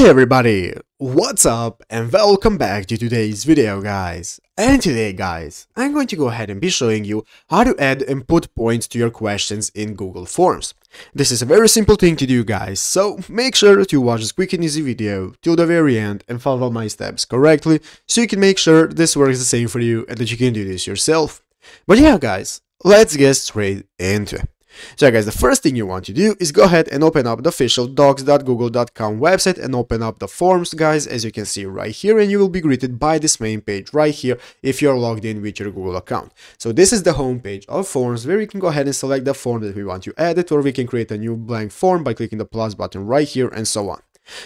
Hey everybody, what's up and welcome back to today's video guys. And today guys, I'm going to go ahead and be showing you how to add and put points to your questions in Google Forms. This is a very simple thing to do guys, so make sure to watch this quick and easy video till the very end and follow my steps correctly so you can make sure this works the same for you and that you can do this yourself. But yeah guys, let's get straight into it. So guys, the first thing you want to do is go ahead and open up the official docs.google.com website and open up the forms guys, as you can see right here, and you will be greeted by this main page right here if you're logged in with your Google account. So this is the home page of forms where you can go ahead and select the form that we want to edit, or we can create a new blank form by clicking the plus button right here and so on.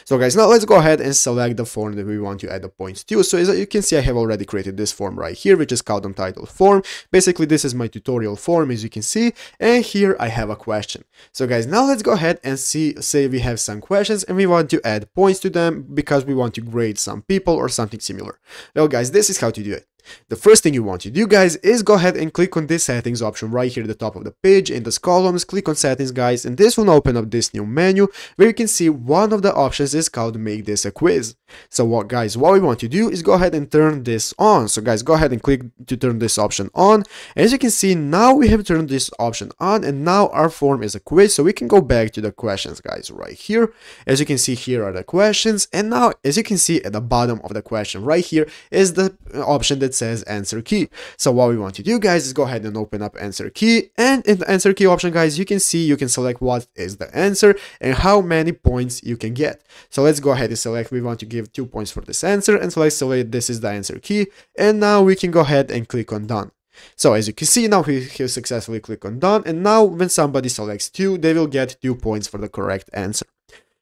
So guys, now let's go ahead and select the form that we want to add the points to. So as you can see, I have already created this form right here, which is called Untitled Form. Basically, this is my tutorial form, as you can see, and here I have a question. So guys, now let's go ahead and say we have some questions and we want to add points to them because we want to grade some people or something similar. Well guys, this is how to do it. The first thing you want to do guys is go ahead and click on this settings option right here at the top of the page. In this columns, click on settings guys, and this will open up this new menu where you can see one of the options is called make this a quiz. So what we want to do is go ahead and turn this on. So guys, go ahead and click to turn this option on. As you can see, now we have turned this option on and now our form is a quiz, so we can go back to the questions guys right here. As you can see, here are the questions, and now as you can see at the bottom of the question right here is the option that says answer key. So what we want to do guys is go ahead and open up answer key, and in the answer key option guys, you can see you can select what is the answer and how many points you can get. So let's go ahead and select we want to give 2 points for this answer, and so let's select this is the answer key, and now we can go ahead and click on done. So as you can see, now we have successfully clicked on done, and now when somebody selects 2, they will get 2 points for the correct answer.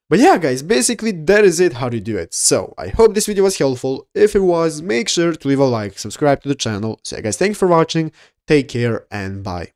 But yeah guys, basically that is it how to do it. So I hope this video was helpful. If it was, make sure to leave a like, subscribe to the channel. So yeah guys, thanks for watching, take care and bye.